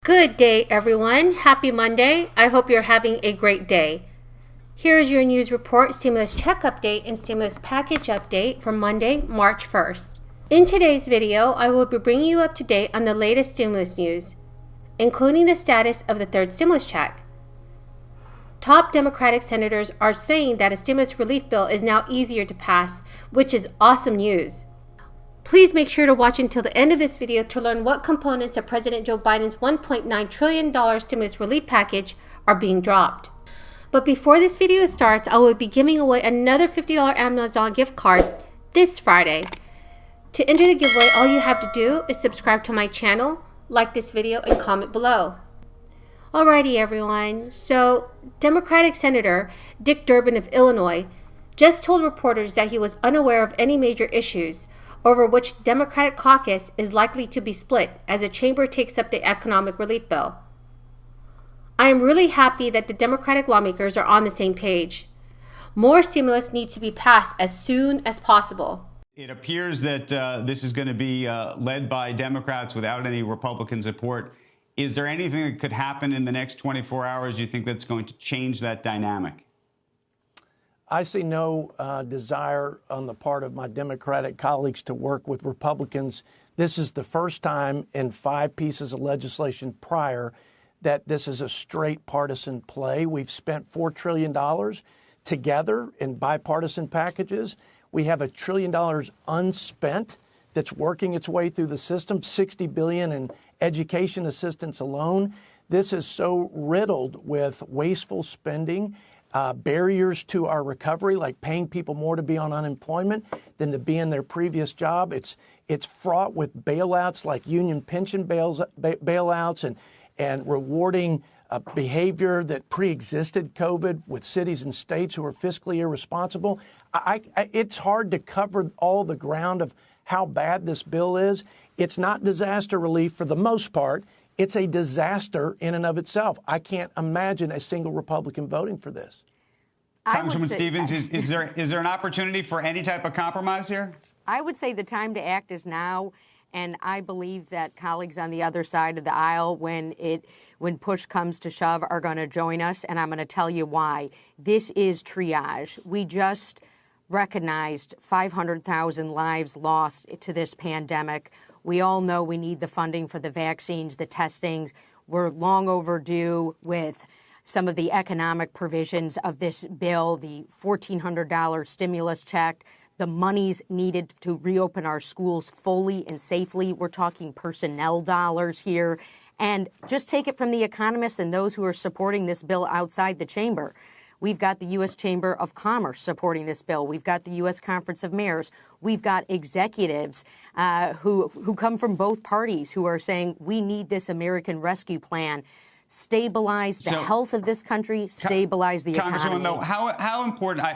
Good day, everyone. Happy Monday. I hope you're having a great day. Here's your news report, stimulus check update, and stimulus package update for Monday, March 1st. In today's video, I will be bringing you up to date on the latest stimulus news, including the status of the third stimulus check. Top Democratic senators are saying that a stimulus relief bill is now easier to pass, which is awesome news. Please make sure to watch until the end of this video to learn what components of President Joe Biden's $1.9 trillion stimulus relief package are being dropped. But before this video starts, I will be giving away another $50 Amazon gift card this Friday. To enter the giveaway, all you have to do is subscribe to my channel, like this video, and comment below. Alrighty, everyone. So, Democratic Senator Dick Durbin of Illinois just told reporters that he was unaware of any major issues over which Democratic caucus is likely to be split as the chamber takes up the economic relief bill. I am really happy that the Democratic lawmakers are on the same page. More stimulus needs to be passed as soon as possible. It appears that this is going to be led by Democrats without any Republican support. Is there anything that could happen in the next 24 hours you think that's going to change that dynamic? I see no desire on the part of my Democratic colleagues to work with Republicans. This is the first time in 5 pieces of legislation prior that this is a straight partisan play. We've spent $4 trillion together in bipartisan packages. We have $1 trillion unspent that's working its way through the system, $60 billion in education assistance alone. This is so riddled with wasteful spending. Barriers to our recovery, like paying people more to be on unemployment than to be in their previous job. It's fraught with bailouts like union pension bailouts and rewarding behavior that pre-existed COVID with cities and states who are fiscally irresponsible. It's hard to cover all the ground of how bad this bill is. It's not disaster relief for the most part. It's a disaster in and of itself. I can't imagine a single Republican voting for this. Congresswoman Stevens, is there an opportunity for any type of compromise here? I would say the time to act is now, and I believe that colleagues on the other side of the aisle, when push comes to shove, are going to join us, and I'm going to tell you why. This is triage. We just recognized 500,000 lives lost to this pandemic. We all know we need the funding for the vaccines, the testing. We're long overdue with some of the economic provisions of this bill, the $1,400 stimulus check, the monies needed to reopen our schools fully and safely. We're talking personnel dollars here. And just take it from the economists and those who are supporting this bill outside the chamber. We've got the U.S. Chamber of Commerce supporting this bill. We've got the U.S. Conference of Mayors. We've got executives who come from both parties who are saying we need this American Rescue Plan. Stabilize the health of this country, stabilize the economy. Congresswoman, though, how important,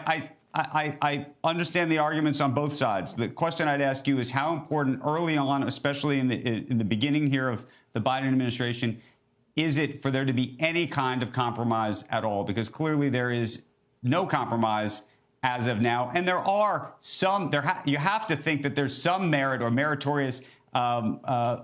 I understand the arguments on both sides. The question I'd ask you is how important early on, especially in the beginning here of the Biden administration, is it for there to be any kind of compromise at all? Because clearly there is no compromise as of now. And there are some, you have to think that there's some merit or meritorious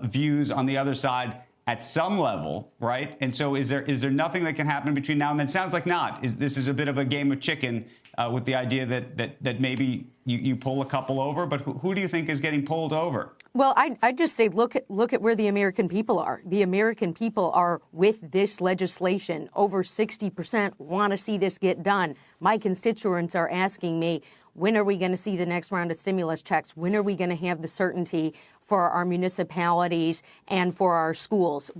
views on the other side at some level, right? And so is there nothing that can happen between now and then? Sounds like not. This is a bit of a game of chicken with the idea that maybe you pull a couple over, but who do you think is getting pulled over? Well, I just say look at where the American people are. The American people are with this legislation. Over 60% want to see this get done. My constituents are asking me, when are we going to see the next round of stimulus checks? When are we going to have the certainty for our municipalities and for our schools?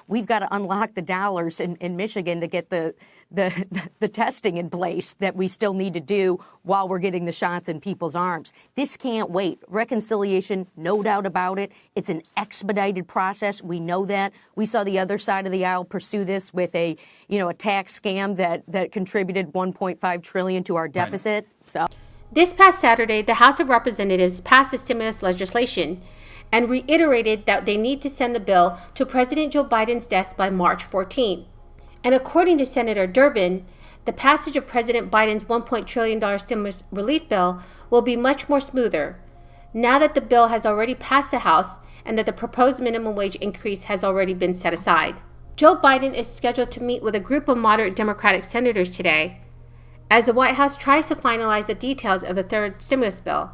We've got to unlock the dollars in Michigan to get the testing in place that we still need to do while we're getting the shots in people's arms. This can't wait. Reconciliation, no doubt about it. It's an expedited process. We know that. We saw the other side of the aisle pursue this with a tax scam that contributed $1.5 trillion to our deficit. Right. So. This past Saturday, the House of Representatives passed the stimulus legislation and reiterated that they need to send the bill to President Joe Biden's desk by March 14. And according to Senator Durbin, the passage of President Biden's $1 trillion stimulus relief bill will be much more smoother now that the bill has already passed the House and that the proposed minimum wage increase has already been set aside. Joe Biden is scheduled to meet with a group of moderate Democratic senators today as the White House tries to finalize the details of the third stimulus bill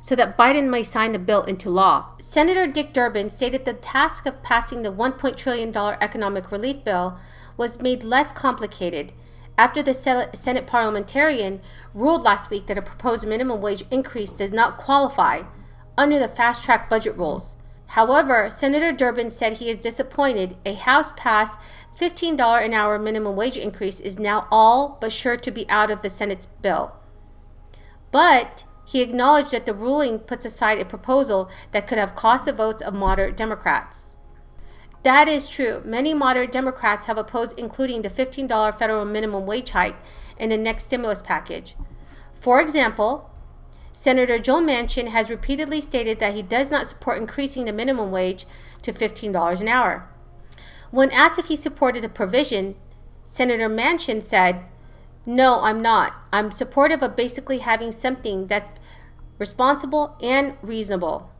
so that Biden may sign the bill into law. Senator Dick Durbin stated the task of passing the $1 trillion economic relief bill was made less complicated after the Senate parliamentarian ruled last week that a proposed minimum wage increase does not qualify under the fast-track budget rules. However, Senator Durbin said he is disappointed a House-passed $15 an hour minimum wage increase is now all but sure to be out of the Senate's bill. But he acknowledged that the ruling puts aside a proposal that could have cost the votes of moderate Democrats. That is true. Many moderate Democrats have opposed including the $15 federal minimum wage hike in the next stimulus package. For example, Senator Joe Manchin has repeatedly stated that he does not support increasing the minimum wage to $15 an hour. When asked if he supported the provision, Senator Manchin said, "No, I'm not. I'm supportive of basically having something that's responsible and reasonable."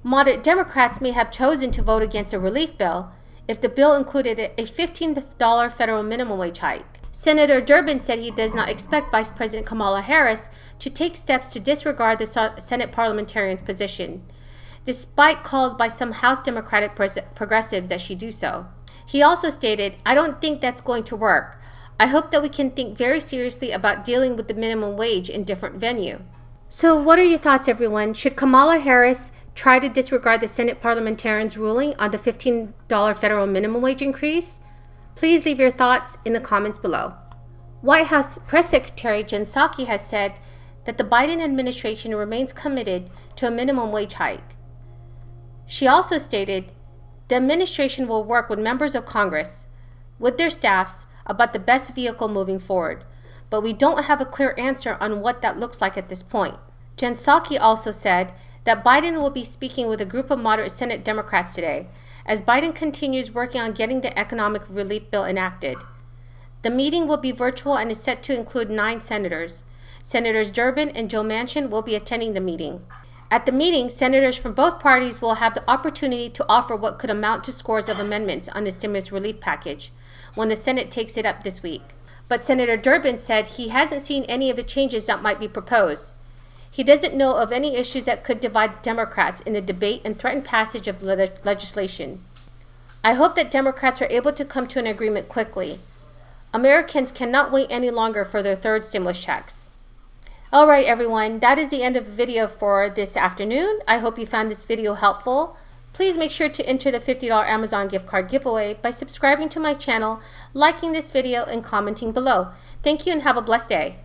Moderate Democrats may have chosen to vote against a relief bill if the bill included a $15 federal minimum wage hike. Senator Durbin said he does not expect Vice President Kamala Harris to take steps to disregard the Senate parliamentarian's position, despite calls by some House Democratic progressives that she do so. He also stated, "I don't think that's going to work. I hope that we can think very seriously about dealing with the minimum wage in different venue." So what are your thoughts, everyone? Should Kamala Harris try to disregard the Senate parliamentarians' ruling on the $15 federal minimum wage increase? Please leave your thoughts in the comments below. White House Press Secretary Jen Psaki has said that the Biden administration remains committed to a minimum wage hike. She also stated the administration will work with members of Congress, with their staffs, about the best vehicle moving forward, but we don't have a clear answer on what that looks like at this point. Jen Psaki also said that Biden will be speaking with a group of moderate Senate Democrats today as Biden continues working on getting the economic relief bill enacted. The meeting will be virtual and is set to include 9 senators. Senators Durbin and Joe Manchin will be attending the meeting. At the meeting, senators from both parties will have the opportunity to offer what could amount to scores of amendments on the stimulus relief package when the Senate takes it up this week. But Senator Durbin said he hasn't seen any of the changes that might be proposed. He doesn't know of any issues that could divide the Democrats in the debate and threaten passage of legislation. I hope that Democrats are able to come to an agreement quickly. Americans cannot wait any longer for their third stimulus checks. All right, everyone, that is the end of the video for this afternoon. I hope you found this video helpful. Please make sure to enter the $50 Amazon gift card giveaway by subscribing to my channel, liking this video, and commenting below. Thank you and have a blessed day.